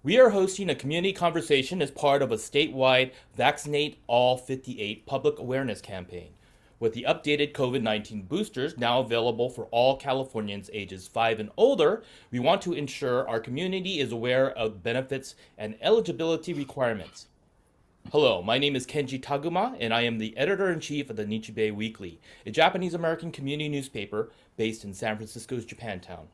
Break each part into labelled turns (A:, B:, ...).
A: We are hosting a community conversation as part of a statewide Vaccinate ALL 58 public awareness campaign. With the updated COVID-19 boosters now available for all Californians ages 5 and older, we want to ensure our community is aware of benefits and eligibility requirements. Hello, my name is Kenji Taguma, and I am the editor-in-chief of the Nichi Bei Weekly, a Japanese-American community newspaper based in San Francisco's Japantown.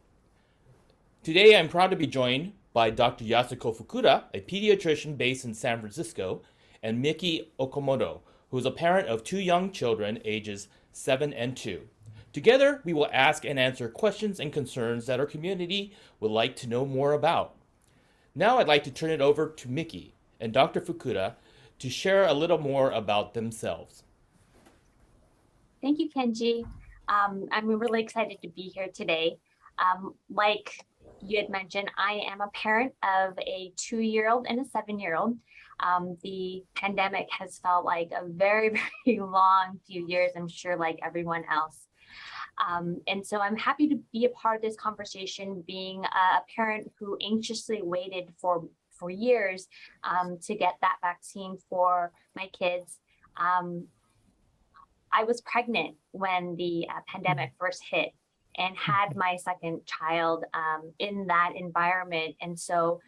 A: Today, I'm proud to be joined by Dr. Yasuko Fukuda, a pediatrician based in San Francisco, and Mickie Okamoto, who is a parent of two young children ages 7 and 2. Together, we will ask and answer questions and concerns that our community would like to know more about. Now I'd like to turn it over to Mickie and Dr. Fukuda to share a little more about themselves.
B: Thank you, Kenji. I'm really excited to be here today. Like you had mentioned, I am a parent of a 2-year-old and a 7-year-old. The pandemic has felt like a very, very long few years, I'm sure, like everyone else. And so I'm happy to be a part of this conversation, being a parent who anxiously waited for years to get that vaccine for my kids. I was pregnant when the pandemic first hit and had my second child in that environment. And so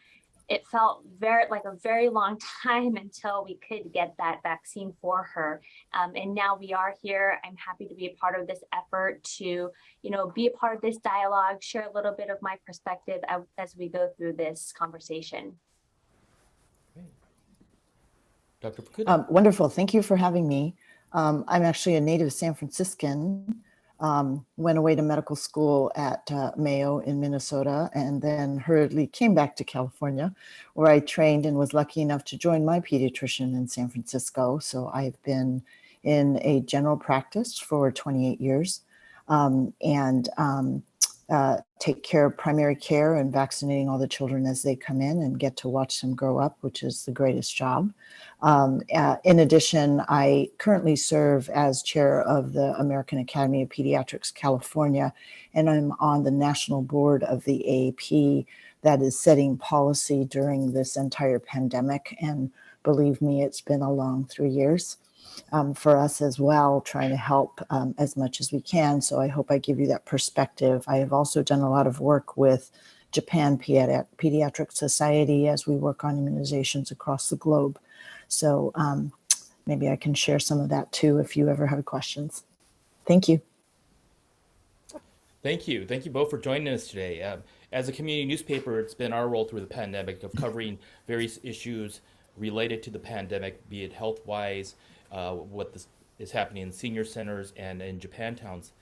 B: it felt like a very long time until we could get that vaccine for her. And now we are here. I'm happy to be a part of this effort to, be a part of this dialogue, share a little bit of my perspective as we go through this conversation.
A: Dr. Fukuda.
C: Wonderful. Thank you for having me. I'm actually a native San Franciscan, went away to medical school at Mayo in Minnesota, and then hurriedly came back to California, where I trained and was lucky enough to join my pediatrician in San Francisco. So I've been in a general practice for 28 years and take care of primary care and vaccinating all the children as they come in and get to watch them grow up, which is the greatest job. In addition, I currently serve as chair of the American Academy of Pediatrics California, and I'm on the national board of the AAP that is setting policy during this entire pandemic. And believe me, it's been a long 3 years for us as well, trying to help as much as we can. So I hope I give you that perspective. I have also done a lot of work with Japan Pediatric Society as we work on immunizations across the globe. So maybe I can share some of that too if you ever have questions. Thank you.
A: Thank you. Thank you both for joining us today. As a community newspaper, it's been our role through the pandemic of covering various issues related to the pandemic, be it health-wise, what is happening in senior centers and in Japantowns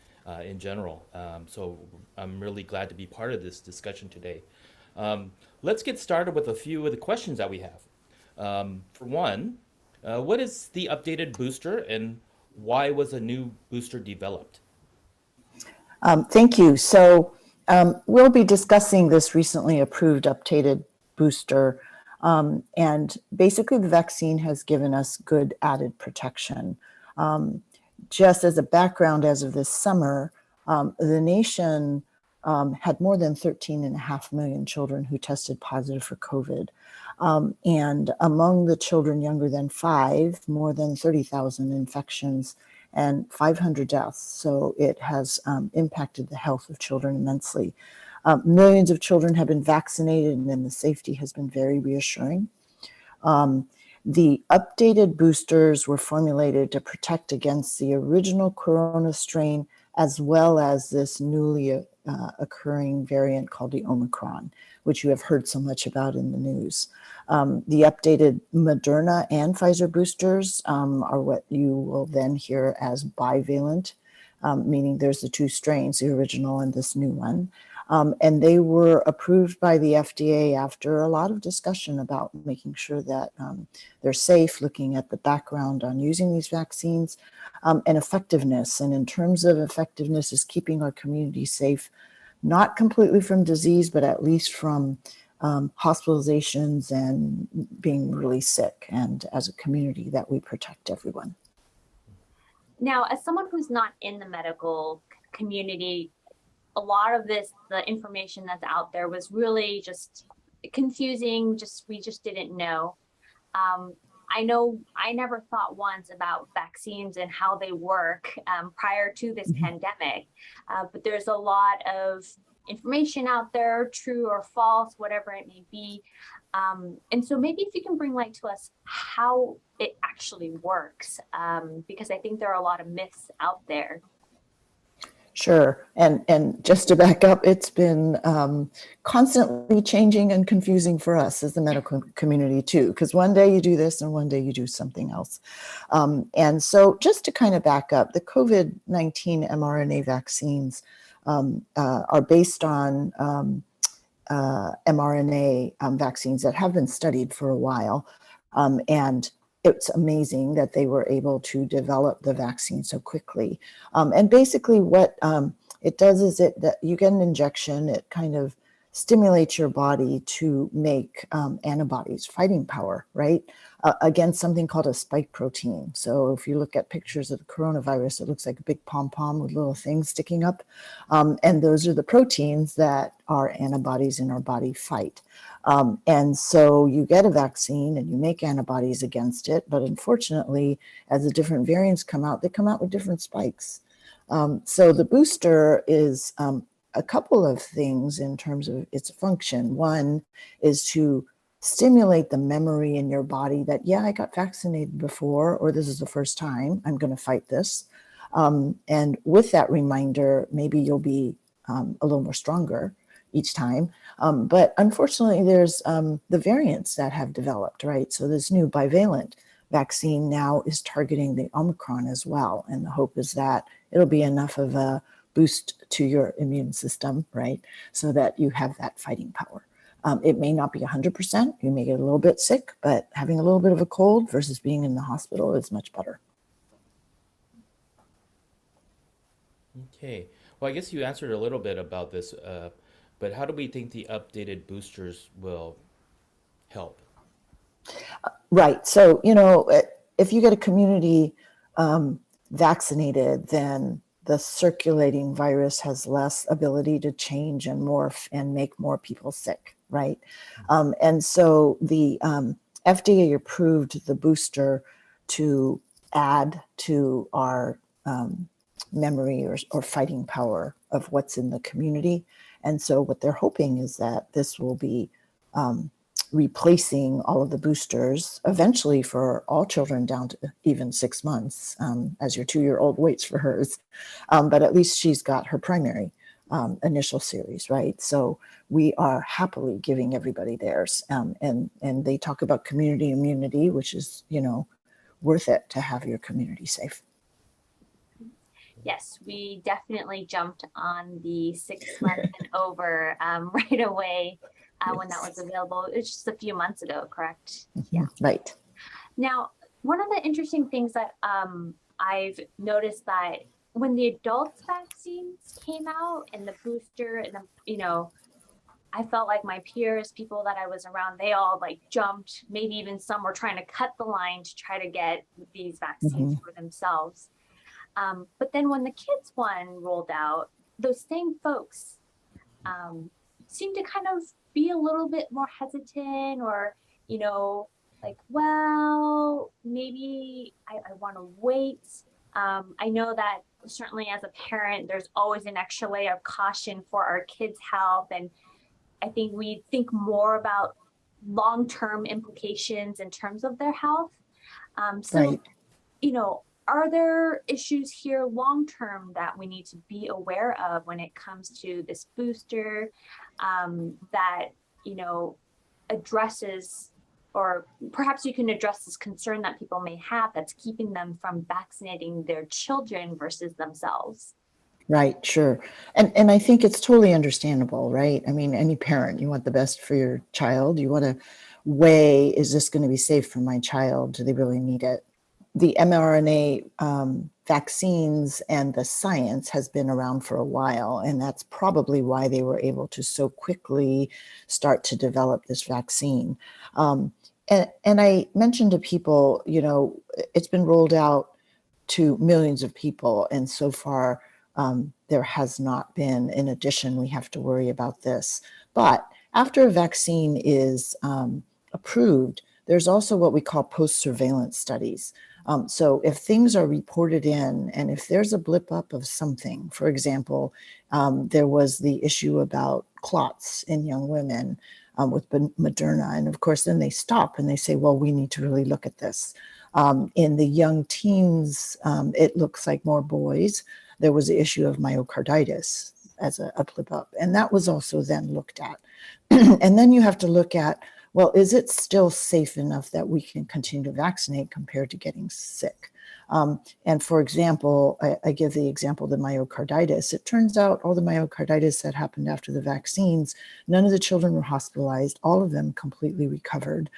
A: in general. So I'm really glad to be part of this discussion today. Let's get started with a few of the questions that we have. For one, what is the updated booster and why was a new booster developed?
C: Thank you. So we'll be discussing this recently approved updated booster. And basically the vaccine has given us good added protection. Just as a background, as of this summer, the nation had more than 13.5 million children who tested positive for COVID. And among the children younger than 5, more than 30,000 infections and 500 deaths. So it has impacted the health of children immensely. Millions of children have been vaccinated and the safety has been very reassuring. The updated boosters were formulated to protect against the original corona strain as well as this newly occurring variant called the Omicron, which you have heard so much about in the news. The updated Moderna and Pfizer boosters are what you will then hear as bivalent, meaning there's the two strains, the original and this new one. And they were approved by the FDA after a lot of discussion about making sure that they're safe, looking at the background on using these vaccines, and effectiveness. And in terms of effectiveness is keeping our community safe, not completely from disease, but at least from hospitalizations and being really sick. And as a community that we protect everyone.
B: Now, as someone who's not in the medical community, a lot of the information that's out there was really just confusing, we just didn't know. I know I never thought once about vaccines and how they work prior to this pandemic, but there's a lot of information out there, true or false, whatever it may be. And so maybe if you can bring light to us how it actually works, because I think there are a lot of myths out there.
C: Sure. And just to back up, it's been constantly changing and confusing for us as the medical community too, because one day you do this and one day you do something else. And so just to kind of back up, the COVID-19 mRNA vaccines are based on mRNA vaccines that have been studied for a while. And it's amazing that they were able to develop the vaccine so quickly. And basically what it does is that you get an injection, it kind of stimulates your body to make antibodies, fighting power, right? Against something called a spike protein. So if you look at pictures of the coronavirus, it looks like a big pom-pom with little things sticking up. And those are the proteins that our antibodies in our body fight. And so you get a vaccine and you make antibodies against it. But unfortunately, as the different variants come out, they come out with different spikes. So the booster is a couple of things in terms of its function. One is to stimulate the memory in your body that, yeah, I got vaccinated before, or this is the first time I'm going to fight this. And with that reminder, maybe you'll be a little more stronger each time. But unfortunately, there's the variants that have developed, right? So this new bivalent vaccine now is targeting the Omicron as well. And the hope is that it'll be enough of a boost to your immune system, right? So that you have that fighting power. It may not be 100%, you may get a little bit sick, but having a little bit of a cold versus being in the hospital is much better.
A: Okay, well, I guess you answered a little bit about this, but how do we think the updated boosters will help?
C: Right, so, you know, if you get a community vaccinated, then the circulating virus has less ability to change and morph and make more people sick, right? And so the FDA approved the booster to add to our memory or fighting power of what's in the community. And so what they're hoping is that this will be replacing all of the boosters eventually for all children down to even 6 months, as your 2-year-old waits for hers. But at least she's got her primary initial series, right? So we are happily giving everybody theirs. And they talk about community immunity, which is, you know, worth it to have your community safe.
B: Yes, we definitely jumped on the 6 months and over right away when that was available. It was just a few months ago, correct?
C: Yeah. Right.
B: Now, one of the interesting things that I've noticed that when the adults vaccines came out and the booster and you know, I felt like my peers, people that I was around, they all like jumped, maybe even some were trying to cut the line to try to get these vaccines for themselves. But then when the kids one rolled out, those same folks seemed to kind of be a little bit more hesitant or, you know, like, well, maybe I want to wait. I know that certainly as a parent, there's always an extra layer of caution for our kids' health. And I think we think more about long-term implications in terms of their health. So, you know, are there issues here long-term that we need to be aware of when it comes to this booster that, you know, addresses, or perhaps you can address this concern that people may have that's keeping them from vaccinating their children versus themselves?
C: Right, sure. And I think it's totally understandable, right? I mean, any parent, you want the best for your child. You want to weigh, is this going to be safe for my child? Do they really need it? The mRNA vaccines and the science has been around for a while, and that's probably why they were able to so quickly start to develop this vaccine. And I mentioned to people, you know, it's been rolled out to millions of people, and so far there has not been an addition. We have to worry about this. But after a vaccine is approved, there's also what we call post-surveillance studies. So if things are reported in, and if there's a blip up of something, for example, there was the issue about clots in young women with Moderna, and of course then they stop and they say, well, we need to really look at this. In the young teens, it looks like more boys. There was the issue of myocarditis as a blip up, and that was also then looked at. And then you have to look at, well, is it still safe enough that we can continue to vaccinate compared to getting sick? And for example, I give the example of the myocarditis. It turns out all the myocarditis that happened after the vaccines, none of the children were hospitalized, all of them completely recovered.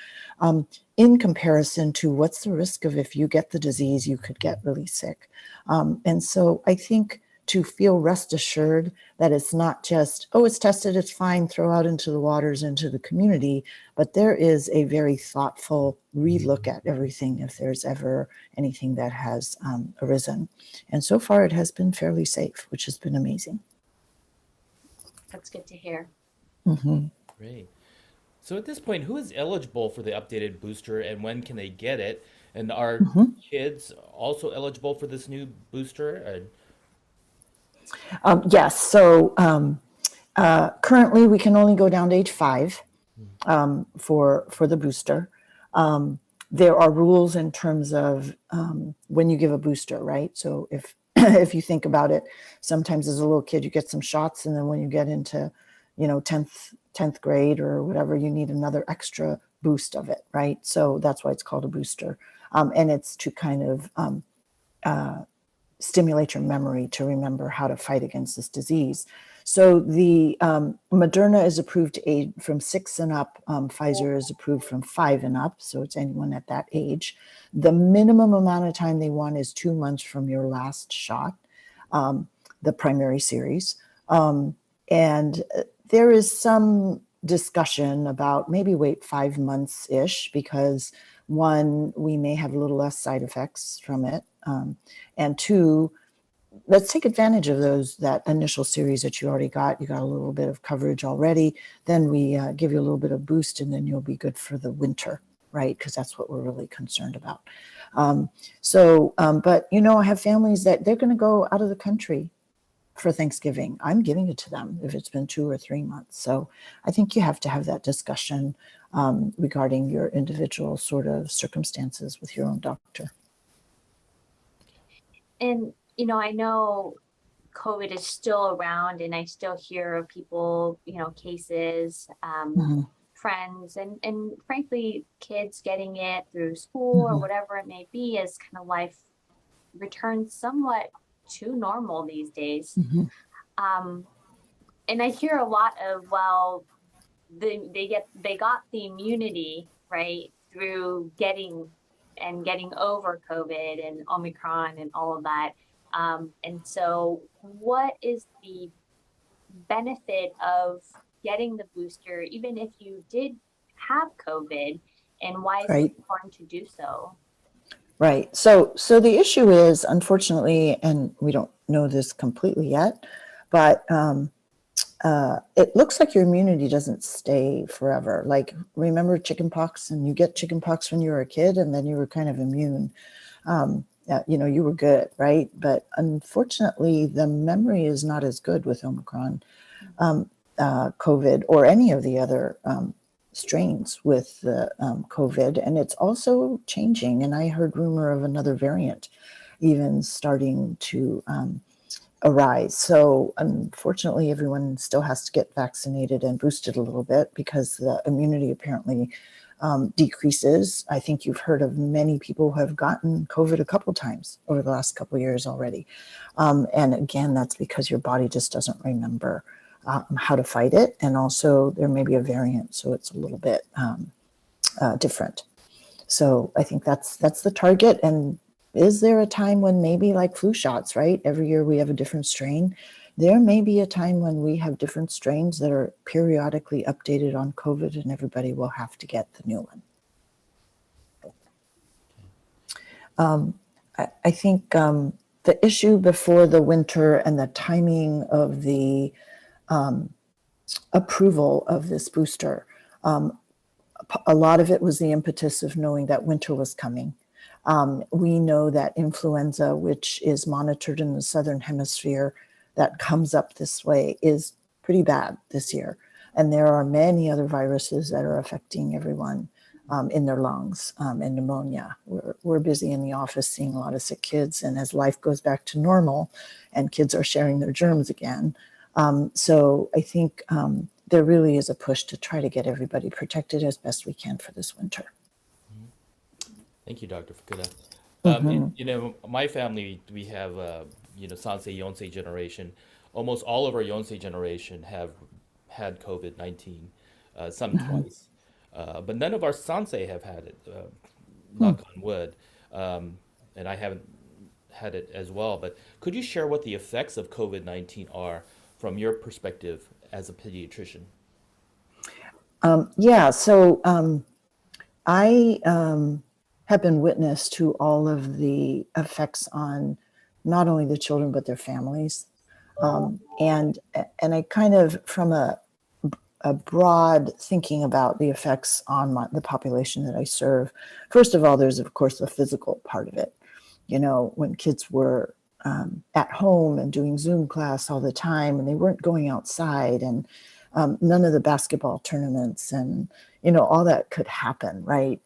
C: In comparison to what's the risk of if you get the disease, you could get really sick. And so I think to feel rest assured that it's not just, oh, it's tested, it's fine, throw out into the waters, into the community, but there is a very thoughtful relook at everything if there's ever anything that has arisen. And so far it has been fairly safe, which has been amazing.
B: That's good to hear.
C: Mm-hmm.
A: Great. So at this point, who is eligible for the updated booster and when can they get it? And are kids also eligible for this new booster?
C: Yes, so currently we can only go down to age 5 for the booster. There are rules in terms of when you give a booster, right? So if if you think about it, sometimes as a little kid you get some shots, and then when you get into 10th grade or whatever, you need another extra boost of it, right? So that's why it's called a booster, and it's to kind of stimulate your memory to remember how to fight against this disease. So the Moderna is approved from 6 and up. Pfizer is approved from 5 and up. So it's anyone at that age. The minimum amount of time they want is 2 months from your last shot, the primary series. And there is some discussion about maybe wait 5 months-ish, because 1, we may have a little less side effects from it. And 2, let's take advantage of that initial series that you already got. You got a little bit of coverage already. Then we give you a little bit of boost, and then you'll be good for the winter, right? Because that's what we're really concerned about. But I have families that they're going to go out of the country for Thanksgiving. I'm giving it to them if it's been 2 or 3 months. So I think you have to have that discussion regarding your individual sort of circumstances with your own doctor.
B: And, I know COVID is still around, and I still hear of people, cases, friends, and frankly, kids getting it through school or whatever it may be, as kind of life returns somewhat to normal these days. And I hear a lot of, well, they got the immunity, right, through getting over COVID and Omicron and all of that. And so what is the benefit of getting the booster, even if you did have COVID, and why is it important to do so?
C: Right. So the issue is, unfortunately, and we don't know this completely yet, but it looks like your immunity doesn't stay forever. Like, remember chickenpox, and you get chickenpox when you were a kid, and then you were kind of immune. You were good, right? But unfortunately, the memory is not as good with Omicron, COVID, or any of the other strains with the COVID, and it's also changing. And I heard rumor of another variant even starting to arise. So unfortunately, everyone still has to get vaccinated and boosted a little bit, because the immunity apparently decreases. I think you've heard of many people who have gotten COVID a couple times over the last couple of years already. And again, that's because your body just doesn't remember how to fight it. And also there may be a variant, so it's a little bit different. So I think that's the target. And is there a time when maybe like flu shots, right? Every year we have a different strain. There may be a time when we have different strains that are periodically updated on COVID, and everybody will have to get the new one. I think the issue before the winter and the timing of the approval of this booster. A lot of it was the impetus of knowing that winter was coming. We know that influenza, which is monitored in the Southern Hemisphere, that comes up this way, is pretty bad this year. And there are many other viruses that are affecting everyone in their lungs and pneumonia. We're busy in the office seeing a lot of sick kids. And as life goes back to normal and kids are sharing their germs again. So I think there really is a push to try to get everybody protected as best we can for this winter.
A: Thank you, Dr. Fukuda.
C: Mm-hmm.
A: My family, we have, Sansei, Yonsei generation. Almost all of our Yonsei generation have had COVID-19, some twice. But none of our Sansei have had it, knock on wood. And I haven't had it as well. But could you share what the effects of COVID-19 are from your perspective as a pediatrician?
C: I have been witness to all of the effects on not only the children, but their families. And I kind of, from a broad thinking about the effects on the population that I serve, first of all, there's of course the physical part of it. When kids were at home and doing Zoom class all the time and they weren't going outside and none of the basketball tournaments and, all that could happen, right?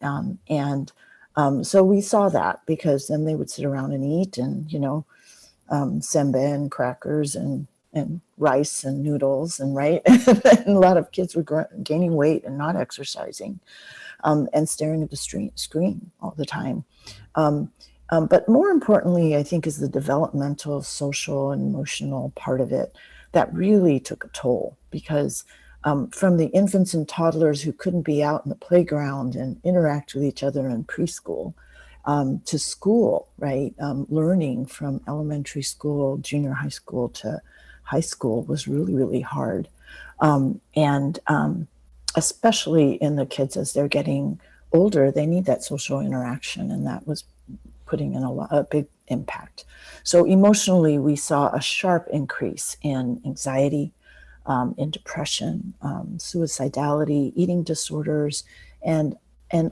C: So we saw that because then they would sit around and eat and, senbei and crackers and rice and noodles and right. And a lot of kids were gaining weight and not exercising and staring at the screen all the time. But more importantly, I think is the developmental, social, and emotional part of it that really took a toll because from the infants and toddlers who couldn't be out in the playground and interact with each other in preschool to school, right? Learning from elementary school, junior high school to high school was really, really hard. And especially in the kids as they're getting older, they need that social interaction, and that was putting in a big impact. So emotionally, we saw a sharp increase in anxiety, in depression, suicidality, eating disorders, and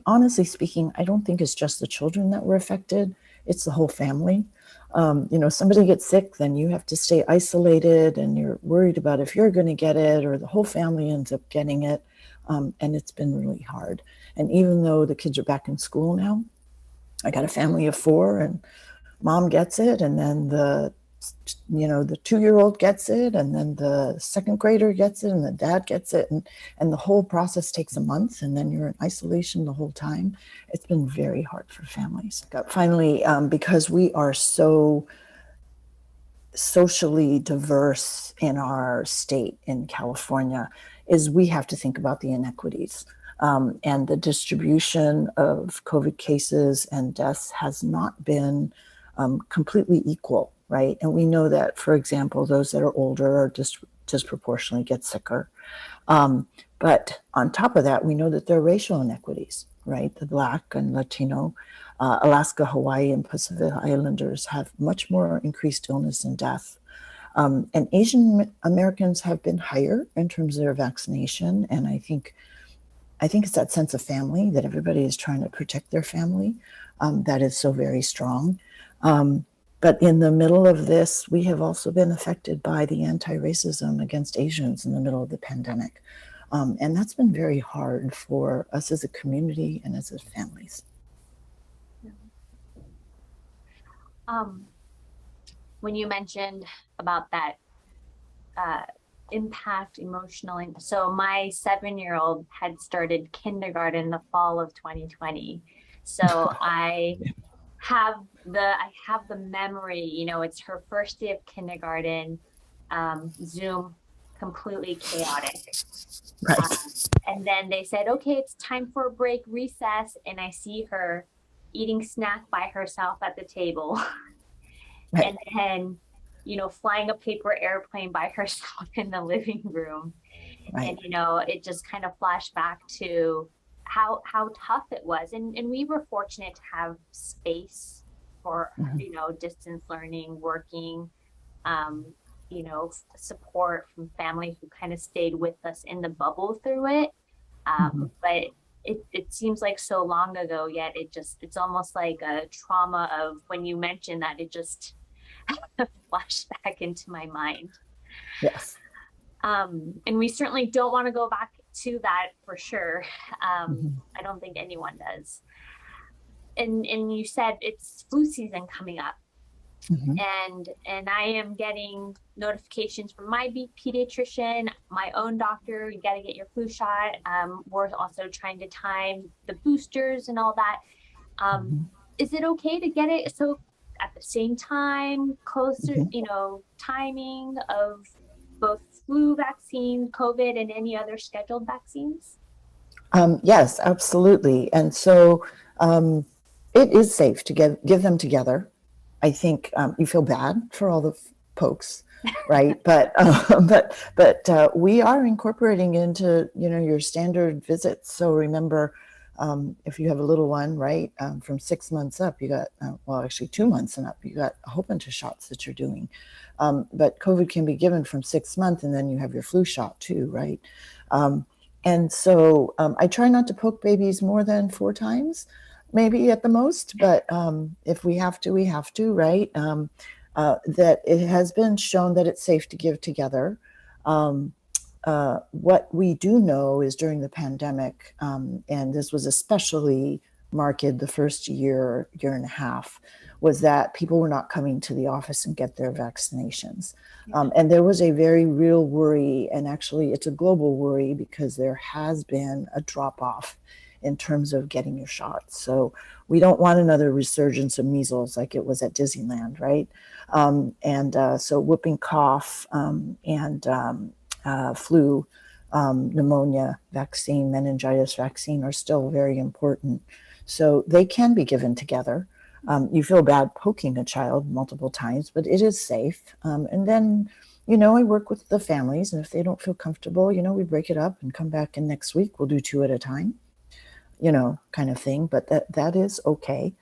C: honestly speaking, I don't think it's just the children that were affected, it's the whole family. Somebody gets sick, then you have to stay isolated and you're worried about if you're going to get it or the whole family ends up getting it. And it's been really hard. And even though the kids are back in school now, I got a family of 4 and mom gets it. And then the 2-year-old gets it. And then the 2nd grader gets it and the dad gets it. And the whole process takes a month. And then you're in isolation the whole time. It's been very hard for families. Finally, because we are so socially diverse in our state in California, is we have to think about the inequities. And the distribution of COVID cases and deaths has not been completely equal, right? And we know that, for example, those that are older are disproportionately get sicker. But on top of that, we know that there are racial inequities, right? The Black and Latino, Alaska, Hawaii, and Pacific Islanders have much more increased illness and death. And Asian Americans have been higher in terms of their vaccination. And I think it's that sense of family, that everybody is trying to protect their family, that is so very strong. But in the middle of this, we have also been affected by the anti-racism against Asians in the middle of the pandemic. And that's been very hard for us as a community and as families.
B: When you mentioned about that impact emotionally, so my 7-year-old had started kindergarten the fall of 2020. So I have the memory, it's her first day of kindergarten, Zoom, completely chaotic.
C: Right.
B: And then they said, okay, it's time for a break, recess. And I see her eating snack by herself at the table. Right. And then, flying a paper airplane by herself in the living room. Right. And, it just kind of flashed back to how tough it was. And we were fortunate to have space for, distance learning, working. support from family who kind of stayed with us in the bubble through it. But it seems like so long ago, yet it's almost like a trauma of when you mentioned that, it just flashed back into my mind.
C: Yes.
B: And we certainly don't want to go back to that for sure. I don't think anyone does. And you said it's flu season coming up. And I am getting notifications from my pediatrician, my own doctor, you got to get your flu shot. We're also trying to time the boosters and all that. Is it okay to get it so at the same time, closer, timing of both flu vaccine, COVID, and any other scheduled vaccines?
C: Yes, absolutely. And so it is safe to give them together. I think you feel bad for all the pokes, right? but we are incorporating into your standard visits. So remember, if you have a little one, right, from 6 months up, you got actually 2 months and up, you got a whole bunch of shots that you're doing. But COVID can be given from 6 months, and then you have your flu shot too, right? And so I try not to poke babies more than 4 times. Maybe at the most, but if we have to, we have to, right? That it has been shown that it's safe to give together. What we do know is during the pandemic, and this was especially marked the first year and a half, was that people were not coming to the office and get their vaccinations. And there was a very real worry, and actually it's a global worry, because there has been a drop off in terms of getting your shots. So we don't want another resurgence of measles like it was at Disneyland, right? So whooping cough and flu, pneumonia vaccine, meningitis vaccine are still very important. So they can be given together. You feel bad poking a child multiple times, but it is safe. And then, I work with the families, and if they don't feel comfortable, we break it up and come back in next week. We'll do 2 at a time. Kind of thing, but that is okay.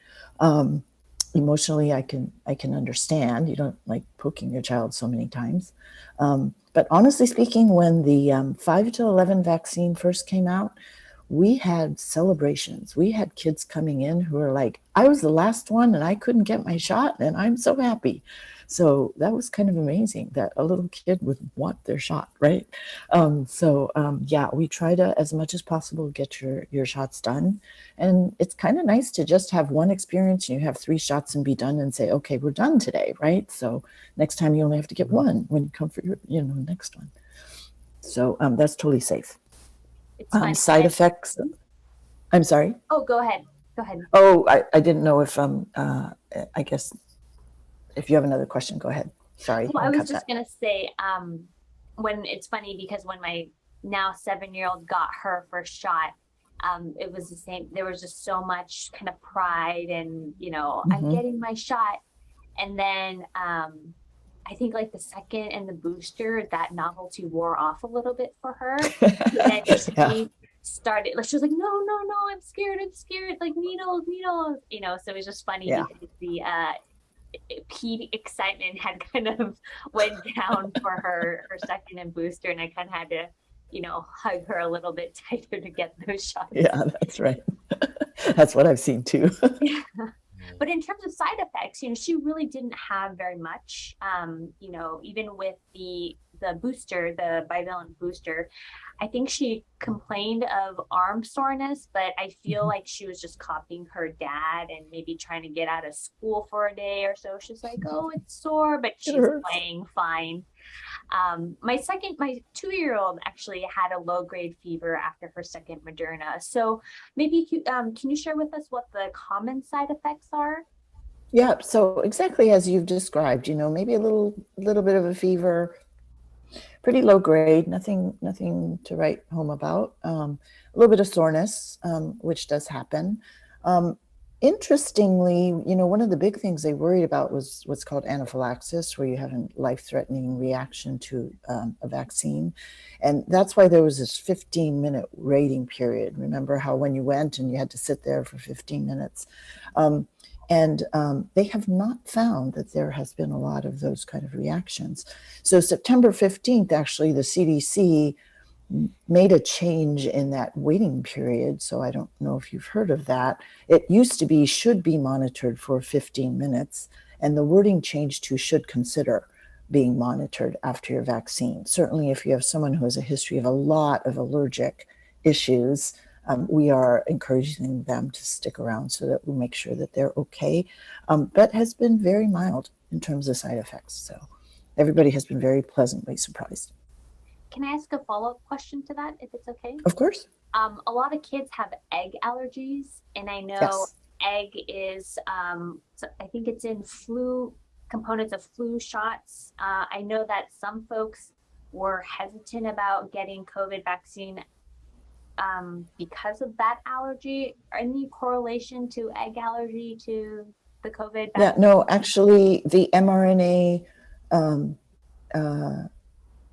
C: Emotionally, I can understand. You don't like poking your child so many times. But honestly speaking, when the 5 to 11 vaccine first came out, we had celebrations. We had kids coming in who were like, I was the last one and I couldn't get my shot, and I'm so happy. So that was kind of amazing that a little kid would want their shot, right? We try to, as much as possible, get your shots done. And it's kind of nice to just have one experience, and you have 3 shots and be done and say, okay, we're done today, right? So next time you only have to get 1 when you come for your, next one. So that's totally safe. Side effects. I'm sorry.
B: Oh, go ahead.
C: Oh, I didn't know if I guess if you have another question, go ahead. Sorry.
B: Well, I was just gonna say, when it's funny because when my now 7-year-old got her first shot, it was the same. There was just so much kind of pride and I'm getting my shot, and then I think like the second and the booster, that novelty wore off a little bit for her. And then she started, she was like, no, I'm scared, like needles. So it was just funny because the ped excitement had kind of went down for her second and booster, and I kind of had to hug her a little bit tighter to get those shots.
C: Yeah, that's right. That's what I've seen too.
B: Yeah. But in terms of side effects, she really didn't have very much. Even with the booster, the bivalent booster, I think she complained of arm soreness, but I feel like she was just copying her dad and maybe trying to get out of school for a day or so. She's like, oh, it's sore, but she's playing fine. My 2-year-old actually had a low-grade fever after her second Moderna. So maybe can you share with us what the common side effects are?
C: Yeah, so exactly as you've described, maybe a little bit of a fever, pretty low grade, nothing to write home about. A little bit of soreness, which does happen. Interestingly, one of the big things they worried about was what's called anaphylaxis, where you have a life-threatening reaction to a vaccine. And that's why there was this 15-minute waiting period. Remember how when you went and you had to sit there for 15 minutes? And they have not found that there has been a lot of those kind of reactions. So September 15th, actually, the CDC made a change in that waiting period. So I don't know if you've heard of that. It used to be should be monitored for 15 minutes, and the wording changed to should consider being monitored after your vaccine. Certainly if you have someone who has a history of a lot of allergic issues, we are encouraging them to stick around so that we make sure that they're okay, but has been very mild in terms of side effects. So everybody has been very pleasantly surprised.
B: Can I ask a follow-up question to that, if it's okay?
C: Of course.
B: A lot of kids have egg allergies, and I know
C: Yes.
B: egg is, so I think it's in flu, components of flu shots. I know that some folks were hesitant about getting COVID vaccine because of that allergy. Any correlation to egg allergy to the COVID vaccine?
C: Yeah, no, actually the mRNA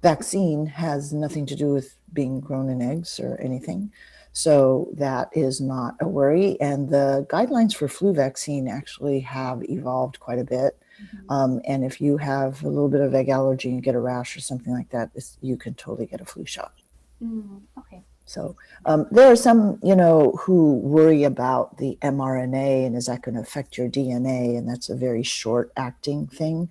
C: vaccine has nothing to do with being grown in eggs or anything. So that is not a worry. And the guidelines for flu vaccine actually have evolved quite a bit. And if you have a little bit of egg allergy and get a rash or something like that, you can totally get a flu shot.
B: Okay.
C: So there are some, who worry about the mRNA and is that going to affect your DNA? And that's a very short acting thing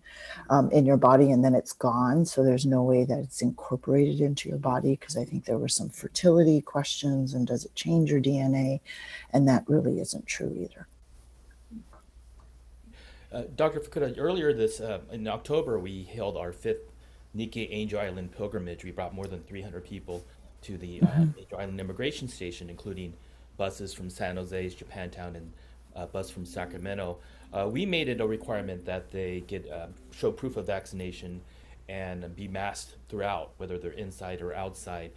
C: in your body, and then it's gone. So there's no way that it's incorporated into your body, because I think there were some fertility questions and does it change your DNA? And that really isn't true either.
A: Dr. Fukuda, earlier in October, we held our 5th Nikkei Angel Island pilgrimage. We brought more than 300 people to the Angel Island immigration station, including buses from San Jose's Japantown and a bus from Sacramento. We made it a requirement that they show proof of vaccination and be masked throughout, whether they're inside or outside.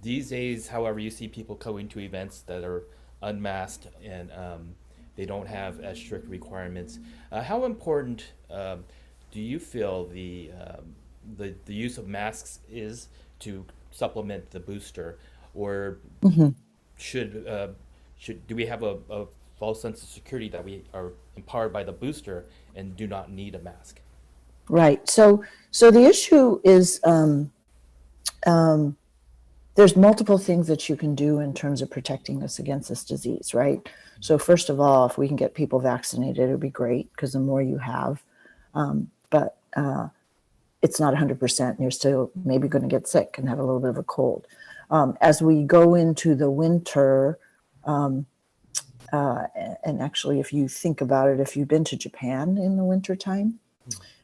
A: These days, however, you see people going to events that are unmasked and they don't have as strict requirements. How important do you feel the use of masks is to supplement the booster, or do we have a false sense of security that we are empowered by the booster and do not need a mask?
C: Right. So the issue is there's multiple things that you can do in terms of protecting us against this disease, right? So first of all, if we can get people vaccinated, it would be great, because the more you have, but it's not 100%, and you're still maybe going to get sick and have a little bit of a cold. As we go into the winter, and actually, if you think about it, if you've been to Japan in the wintertime,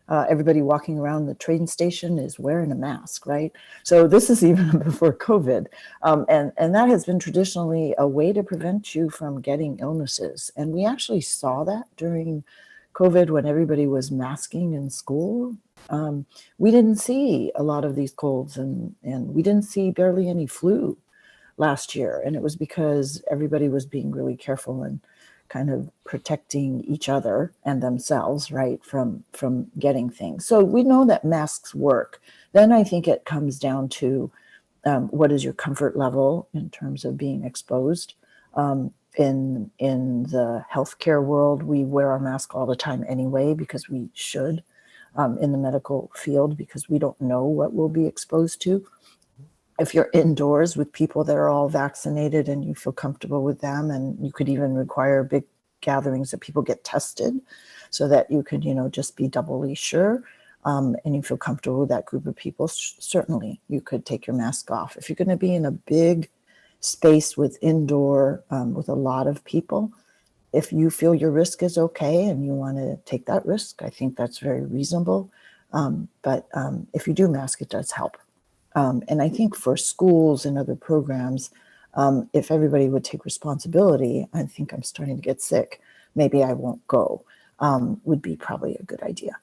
C: everybody walking around the train station is wearing a mask, right? So this is even before COVID. And that has been traditionally a way to prevent you from getting illnesses. And we actually saw that during COVID when everybody was masking in school. We didn't see a lot of these colds, and we didn't see barely any flu last year. And it was because everybody was being really careful and kind of protecting each other and themselves, right, from getting things. So we know that masks work. Then I think it comes down to what is your comfort level in terms of being exposed. In the healthcare world, we wear our mask all the time anyway, because we should, in the medical field, because we don't know what we'll be exposed to. If you're indoors with people that are all vaccinated and you feel comfortable with them, and you could even require big gatherings that people get tested so that you could, just be doubly sure, and you feel comfortable with that group of people, certainly you could take your mask off. If you're going to be in a big space with indoor, with a lot of people, if you feel your risk is okay and you want to take that risk, I think that's very reasonable. But if you do mask, it does help. And I think for schools and other programs, if everybody would take responsibility, I think I'm starting to get sick, maybe I won't go, would be probably a good idea.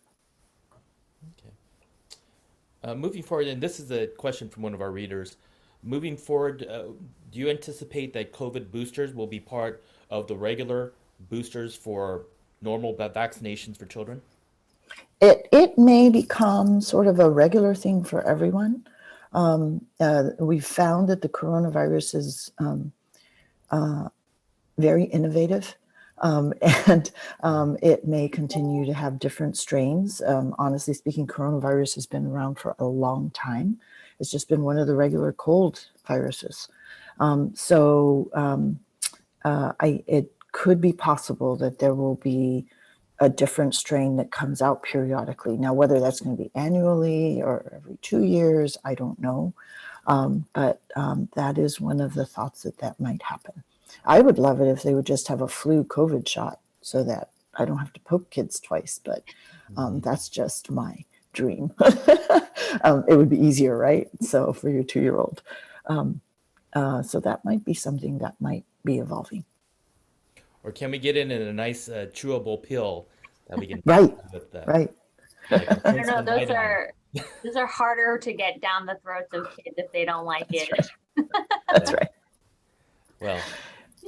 A: Okay. Moving forward, and this is a question from one of our readers. Moving forward, do you anticipate that COVID boosters will be part of the regular boosters for normal vaccinations for children?
C: It may become sort of a regular thing for everyone. We've found that the coronavirus is very innovative. Um, and it may continue to have different strains. Honestly speaking, coronavirus has been around for a long time. It's just been one of the regular cold viruses. It could be possible that there will be a different strain that comes out periodically. Now, whether that's going to be annually or every 2 years, I don't know. But that is one of the thoughts that might happen. I would love it if they would just have a flu COVID shot so that I don't have to poke kids twice, but that's just my dream. It would be easier, right? So for your 2-year-old. So that might be something that might be evolving.
A: Or can we get in a nice chewable pill that we can
C: Right,
A: with that?
C: right.
A: Like
B: I don't know, those are harder to get down the throats of kids if they don't like it.
C: Right. That's right.
A: Well,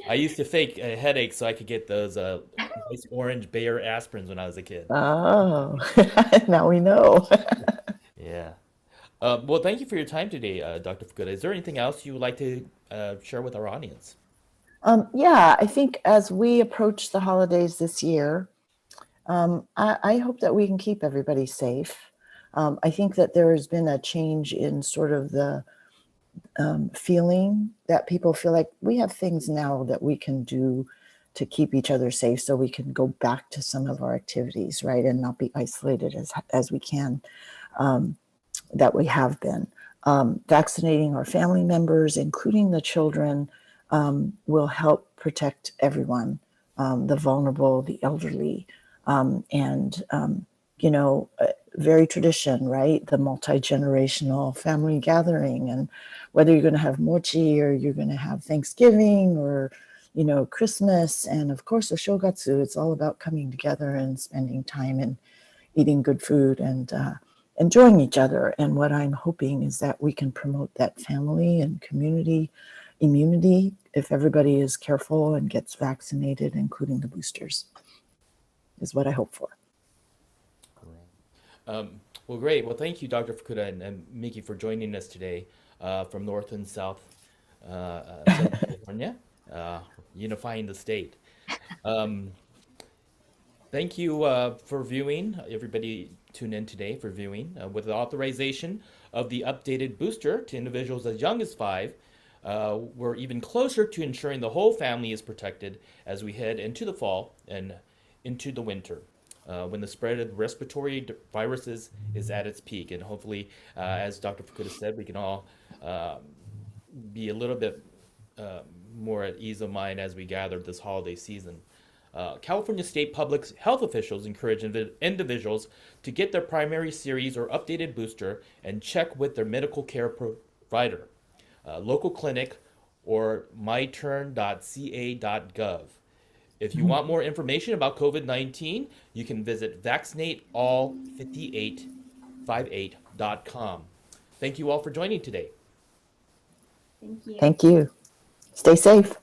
A: I used to fake headaches so I could get those nice orange Bayer aspirins when I was a kid.
C: Oh, now we know.
A: Yeah. Well, thank you for your time today, Dr. Fukuda. Is there anything else you would like to share with our audience?
C: Yeah, I think as we approach the holidays this year, I hope that we can keep everybody safe. I think that there has been a change in sort of the feeling that people feel like we have things now that we can do to keep each other safe so we can go back to some of our activities, right? And not be isolated as we can, that we have been. Vaccinating our family members, including the children, will help protect everyone, the vulnerable, the elderly, very tradition, right? The multi-generational family gathering, and whether you're going to have mochi or you're going to have Thanksgiving or, Christmas, and of course the shogatsu, it's all about coming together and spending time and eating good food and enjoying each other. And what I'm hoping is that we can promote that family and community immunity if everybody is careful and gets vaccinated, including the boosters, is what I hope for.
A: Well, great. Well, thank you, Dr. Fukuda and Mickie, for joining us today from North and South Southern California, unifying the state. Thank you for viewing. Everybody tune in today for viewing. With the authorization of the updated booster to individuals as young as 5, we're even closer to ensuring the whole family is protected as we head into the fall and into the winter, when the spread of respiratory viruses is at its peak. And hopefully, as Dr. Fukuda said, we can all be a little bit more at ease of mind as we gather this holiday season. California state public health officials encourage individuals to get their primary series or updated booster and check with their medical care provider, local clinic, or myturn.ca.gov. If you want more information about COVID-19, you can visit vaccinateall58.com. Thank you all for joining today.
B: Thank you.
C: Thank you. Stay safe.